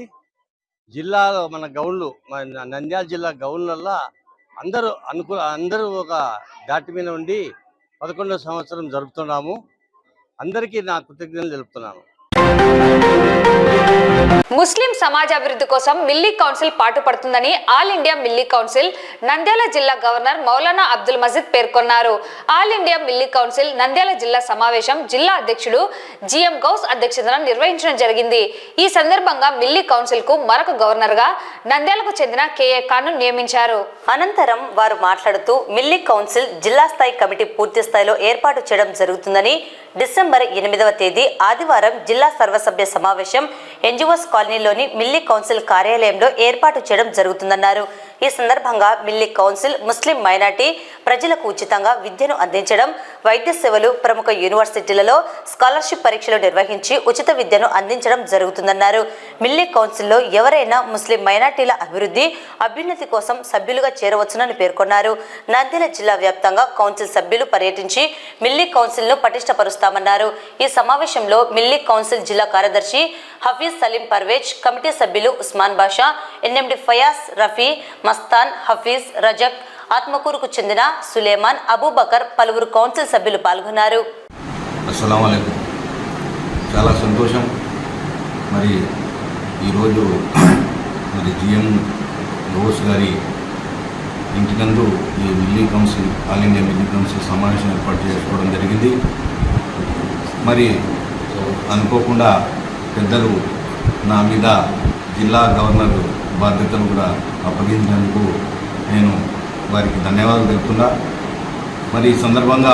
జిల్లాలో మన గౌళ్ళు, మన నంద్యాల జిల్లా గౌళ్ళల్లో అందరూ ఒక ఘాటి మీద ఉండి 11వ సంవత్సరం జరుపుతున్నాము. అందరికీ నా కృతజ్ఞతలు తెలుపుతున్నాను. ముస్లిం సమాజ అభివృద్ధి కోసం మిల్లీ కౌన్సిల్ పాటుపడుతుందని all India Milli council Nandyal జిల్లా గవర్నర్ మౌలానా అబ్దుల్ మజీద్ పేర్కొన్నారు. All India Milli council Nandyal జిల్లా సమావేశం జిల్లా అధ్యక్షుడు జిఎం గౌస్ అధ్యక్షతన నిర్వహించడం జరిగింది. ఈ సందర్భంగా మిల్లీ కౌన్సిల్ కు మరొక గవర్నర్ గా నంద్యాలకు చెందిన కేఏ ఖాన్ నియమించారు. అనంతరం వారు మాట్లాడుతూ మిల్లీ కౌన్సిల్ జిల్లా స్థాయి కమిటీ పూర్తి స్థాయిలో ఏర్పాటు చేయడం జరుగుతుందని, డిసెంబర్ 8వ తేదీ ఆదివారం జిల్లా సర్వసభ్య సమావేశం ఎన్జిఓస్ కాలనీలోని మిల్లీ కౌన్సిల్ కార్యాలయంలో ఏర్పాటు చేయడం జరుగుతుందన్నారు. ఈ సందర్భంగా మిల్లీ కౌన్సిల్ ముస్లిం మైనార్టీ ప్రజలకు ఉచితంగా విద్యను అందించడం, వైద్య సేవలు, ప్రముఖ యూనివర్సిటీలలో స్కాలర్షిప్ పరీక్షలు నిర్వహించి ఉచిత విద్యను అందించడం జరుగుతుందన్నారు. మిల్లీ కౌన్సిల్లో ఎవరైనా ముస్లిం మైనార్టీల అభివృద్ధి, అభ్యున్నతి కోసం సభ్యులుగా చేరవచ్చునని పేర్కొన్నారు. నంద్యాల జిల్లా వ్యాప్తంగా కౌన్సిల్ సభ్యులు పర్యటించి మిల్లీ కౌన్సిల్ను పటిష్టపరుస్తామన్నారు. ఈ సమావేశంలో మిల్లీ కౌన్సిల్ జిల్లా కార్యదర్శి హఫీజ్ సలీం పర్వేజ్, కమిటీ సభ్యులు ఉస్మాన్ బాషా, ఎన్ఎండి ఫయాజ్, రఫీ, మస్తాన్, హఫీజ్, రజక్, ఆత్మకూరుకు చెందిన సులేమాన్, అబూబకర్, పలువురు కౌన్సిల్ సభ్యులు పాల్గొన్నారు. అస్సలాము అలైకుం. చాలా సంతోషం. మరి ఈరోజు జిఎం గౌస్ గారి ఇంటినందు ఈ milli council, all India Milli council సమావేశం ఏర్పాటు చేసుకోవడం జరిగింది. మరి అనుకోకుండా పెద్దలు నా మీద జిల్లా గవర్నర్ బాధ్యతలు కూడా అప్పగించినందుకు నేను వారికి ధన్యవాదాలు తెలుపుతున్నా. మరి ఈ సందర్భంగా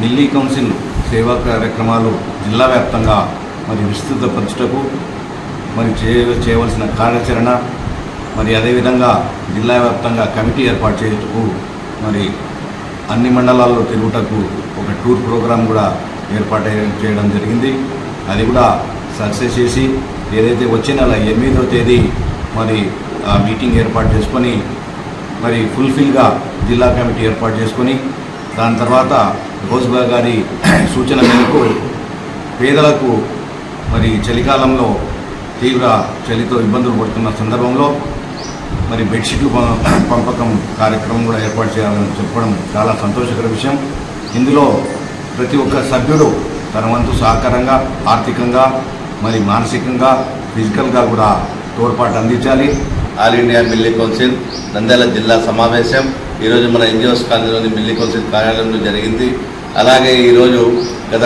మిల్లీ కౌన్సిల్ సేవా కార్యక్రమాలు జిల్లా వ్యాప్తంగా మరి విస్తృతపరచుటకు మరి చేయవలసిన కార్యాచరణ, మరి అదేవిధంగా జిల్లా వ్యాప్తంగా కమిటీ ఏర్పాటు చేయుటకు మరి అన్ని మండలాల్లో తిరుగుటకు ఒక టూర్ ప్రోగ్రాం కూడా ఏర్పాటు చేయడం జరిగింది. అది కూడా సక్సెస్ చేసి ఏదైతే వచ్చే నెల 8వ తేదీ మరి ఆ మీటింగ్ ఏర్పాటు చేసుకొని మరి ఫుల్ఫిల్గా జిల్లా కమిటీ ఏర్పాటు చేసుకొని దాని తర్వాత గౌస్బా గారి సూచన మేరకు పేదలకు మరి చలికాలంలో తీవ్ర చలితో ఇబ్బందులు పడుతున్న సందర్భంలో మరి బెడ్షీట్లు పంపకం కార్యక్రమం కూడా ఏర్పాటు చేయాలని చెప్పడం చాలా సంతోషకర విషయం. ఇందులో ప్రతి ఒక్క సభ్యుడు తన వంతు సహకారంగా, ఆర్థికంగా, మరి మానసికంగా, ఫిజికల్గా కూడా తోడ్పాటు అందించాలి. All India Milli council Nandyal జిల్లా సమావేశం ఈరోజు మన ఎన్జిఓస్ కాలనీలోని మిల్లీ కౌన్సిల్ కార్యాలయంలో జరిగింది. అలాగే ఈరోజు గత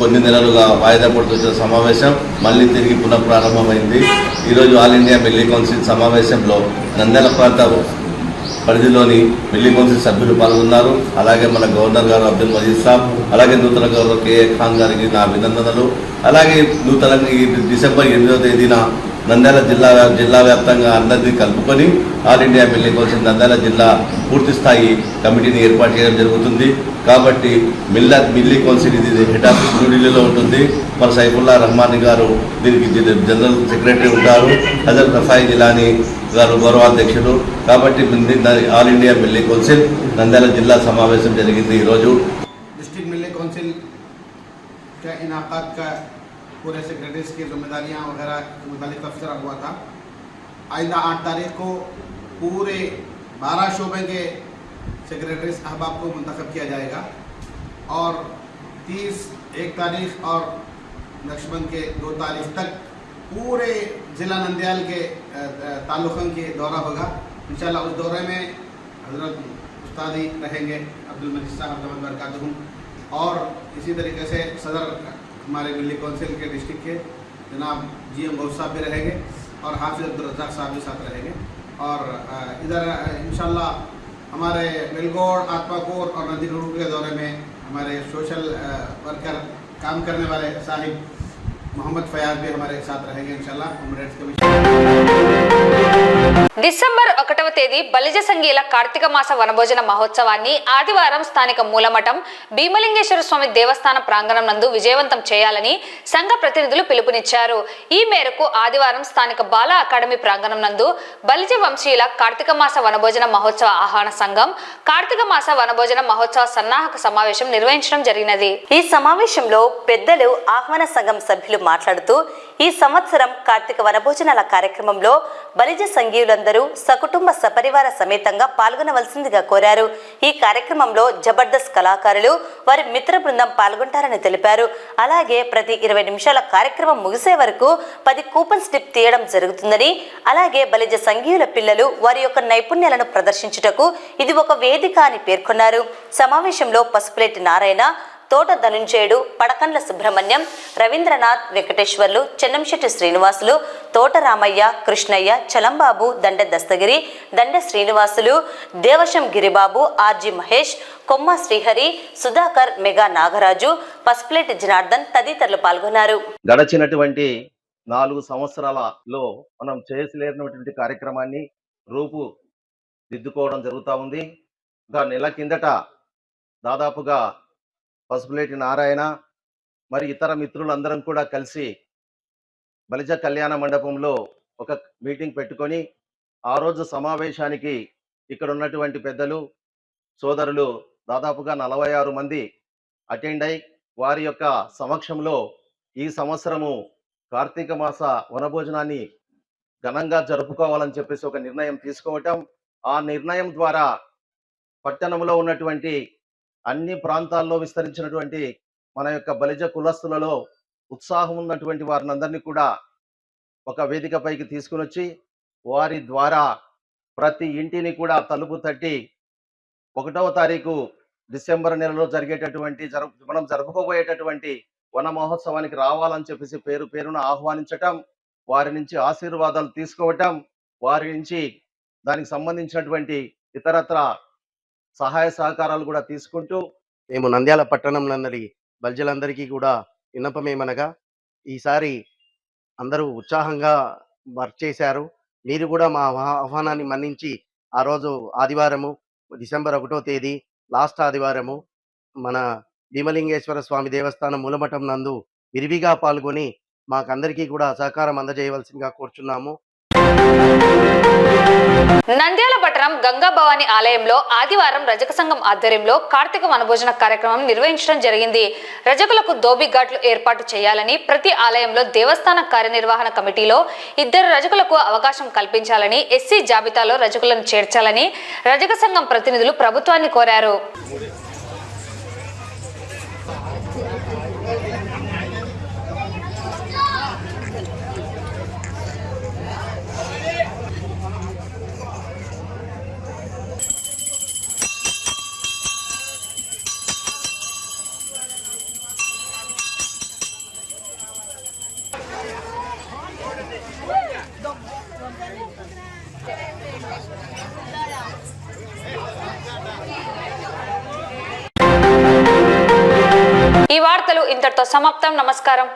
కొన్ని నెలలుగా వాయిదా పడుతున్న సమావేశం మళ్ళీ తిరిగి పునఃప్రారంభమైంది. ఈరోజు ఆల్ ఇండియా మిల్లీ కౌన్సిల్ సమావేశంలో నంద్యాల ప్రాంత పరిధిలోని మిల్లీ కౌన్సిల్ సభ్యులు పాల్గొన్నారు. అలాగే మన గవర్నర్ గారు అబ్దుల్ మజీద్ సాబ్, అలాగే నూతన గవర్నర్ కేఏ ఖాన్ గారికి నా అభినందనలు. అలాగే నూతనంగా ఈ డిసెంబర్ 8వ తేదీన నంద్యాల జిల్లా వ్యాప్తంగా అందరినీ కలుపుకొని all India Milli council Nandyal జిల్లా పూర్తి స్థాయి కమిటీని ఏర్పాటు చేయడం జరుగుతుంది. కాబట్టి మిల్లీ కౌన్సిల్ ఇది హెడ్ ఆఫీస్ న్యూఢిల్లీలో ఉంటుంది. మన సైఫుల్లా రహమాన్ గారు దీనికి జనరల్ సెక్రటరీ ఉంటారు. హజరత్ రఫాయి జిలానీ గారు గౌరవాధ్యక్షుడు. కాబట్టి all India Milli council Nandyal జిల్లా సమావేశం జరిగింది. ఈరోజు डिस्ट्रिक्ट मिल्ली काउंसिल का इनाकात का पूरे सेक्रेटरीज की जिम्मेदारियां वगैरह के मुतालिक तबसरा हुआ था. आइंदा 8 तारीख को पूरे 12 शोबे के सेक्रेटरीज अहबाब को मुंतखब किया जाएगा और 30, 1 तारीख और नक्शबंद के 2 तारीख तक पूरे ज़िला नंदयाल के ताल्लुक़ों के दौरा होगा। इंशाल्लाह उस दौरे में हज़रत उस्तादी रहेंगे अब्दुल मजीद साहब रहमतुल्लाह बरकातहू, और इसी तरीके से सदर हमारे मिली कौंसिल के डिस्ट्रिक्ट के जनाब GM गौस साहब भी रहेंगे और हाफिज़ अब्दुल रज़्ज़ाक़ साहब भी साथ रहेंगे। और इधर इंशाल्लाह हमारे बेलगोड़, आत्माकोर और नदी रोड के दौरे में हमारे सोशल वर्कर काम करने वाले साहिब मोहम्मद फयाज भी हमारे साथ रहेंगे इंशाल्लाह। कॉमरेड्स డిసెంబర్ 1వ తేదీ బలిజ సంఘీయుల కార్తీక మాస వనభోజన మహోత్సవాన్ని ఆదివారం స్థానిక మూలమఠం భీమలింగేశ్వర స్వామి దేవస్థాన ప్రాంగణం నందు విజయవంతం చేయాలని సంఘ ప్రతినిధులు పిలుపునిచ్చారు. ఈ మేరకు ఆదివారం స్థానిక బాల అకాడమీ ప్రాంగణం నందు బలిజ వంశీయుల కార్తీక మాస వనభోజన మహోత్సవ ఆహ్వాన సంఘం కార్తీక మాస వనభోజన మహోత్సవ సన్నాహక సమావేశం నిర్వహించడం జరిగినది. ఈ సమావేశంలో పెద్దలు ఆహ్వాన సంఘం సభ్యులు మాట్లాడుతూ ఈ సంవత్సరం కార్తీక వనభోజనాల కార్యక్రమంలో బలిజ సంఘీయులందరూ సకుటుంబ సపరివార సమేతంగా పాల్గొనవలసిందిగా కోరారు. ఈ కార్యక్రమంలో జబర్దస్త్ కళాకారులు వారి మిత్ర బృందం పాల్గొంటారని తెలిపారు. అలాగే ప్రతి 20 నిమిషాల కార్యక్రమం ముగిసే వరకు 10 కూపన్ స్లిప్ తీయడం జరుగుతుందని, అలాగే బలిజ సంఘీయుల పిల్లలు వారి యొక్క నైపుణ్యాలను ప్రదర్శించుటకు ఇది ఒక వేదిక అని పేర్కొన్నారు. సమావేశంలో పసుపులేటి నారాయణ, తోట ధనుంజయుడు, పడకండ్ల సుబ్రహ్మణ్యం, రవీంద్రనాథ్, వెంకటేశ్వర్లు, చెన్నంశెట్టి శ్రీనివాసులు, తోట రామయ్య, కృష్ణయ్య, చలంబాబు, దండ దస్తగిరి, దండ శ్రీనివాసులు, దేవశం గిరిబాబు, ఆర్జీ మహేష్, కొమ్మ శ్రీహరి, సుధాకర్, మెగా నాగరాజు, పసుపులేటి జనార్దన్ తదితరులు పాల్గొన్నారు. గడచినటువంటి 4 సంవత్సరాలలో మనం చేయలేనటువంటి కార్యక్రమాన్ని రూపు దిద్దుకోవడం జరుగుతూ ఉంది. ఒక నెల కిందట దాదాపుగా పసుపులేటి నారాయణ మరి ఇతర మిత్రులందరం కూడా కలిసి బలిజ కళ్యాణ మండపంలో ఒక మీటింగ్ పెట్టుకొని ఆ రోజు సమావేశానికి ఇక్కడ ఉన్నటువంటి పెద్దలు సోదరులు దాదాపుగా 46 మంది అటెండ్ అయి వారి యొక్క సమక్షంలో ఈ సంవత్సరము కార్తీక మాస వనభోజనాన్ని ఘనంగా జరుపుకోవాలని చెప్పేసి ఒక నిర్ణయం తీసుకోవటం, ఆ నిర్ణయం ద్వారా పట్టణంలో ఉన్నటువంటి అన్ని ప్రాంతాల్లో విస్తరించినటువంటి మన యొక్క బలిజ కులస్తులలో ఉత్సాహం ఉన్నటువంటి వారిని అందరినీ కూడా ఒక వేదికపైకి తీసుకుని వచ్చి వారి ద్వారా ప్రతి ఇంటిని కూడా తలుపు తట్టి 1వ తారీఖు డిసెంబర్ నెలలో జరిగేటటువంటి మనం జరుపుకోబోయేటటువంటి వన మహోత్సవానికి రావాలని చెప్పేసి పేరు పేరున ఆహ్వానించటం, వారి నుంచి ఆశీర్వాదాలు తీసుకోవటం, వారి నుంచి దానికి సంబంధించినటువంటి ఇతరత్ర సహాయ సహకారాలు కూడా తీసుకుంటూ మేము నంద్యాల పట్టణంలోని బల్జలందరికీ కూడా విన్నపమేమనగా ఈసారి అందరూ ఉత్సాహంగా వర్క్ చేశారు. మీరు కూడా మా ఆహ్వానాన్ని మన్నించి ఆ రోజు ఆదివారము డిసెంబర్ 1వ తేదీ లాస్ట్ ఆదివారము మన భీమలింగేశ్వర స్వామి దేవస్థానం మూలమఠం నందు విరివిగా పాల్గొని మాకందరికీ కూడా సహకారం అందజేయవలసిందిగా కోరుచున్నాము. నంద్యాల పట్టణం గంగా భవాని ఆలయంలో ఆదివారం రజక సంఘం ఆధ్వర్యంలో కార్తీక వనభోజన కార్యక్రమం నిర్వహించడం జరిగింది. రజకులకు దోబి ఘాట్లు ఏర్పాటు చేయాలని, ప్రతి ఆలయంలో దేవస్థాన కార్యనిర్వహణ కమిటీలో 2 రజకులకు అవకాశం కల్పించాలని, ఎస్సీ జాబితాలో రజకులను చేర్చాలని రజక సంఘం ప్రతినిధులు ప్రభుత్వాన్ని కోరారు. ఈ వార్తలు ఇంతటితో సమాప్తం. నమస్కారం.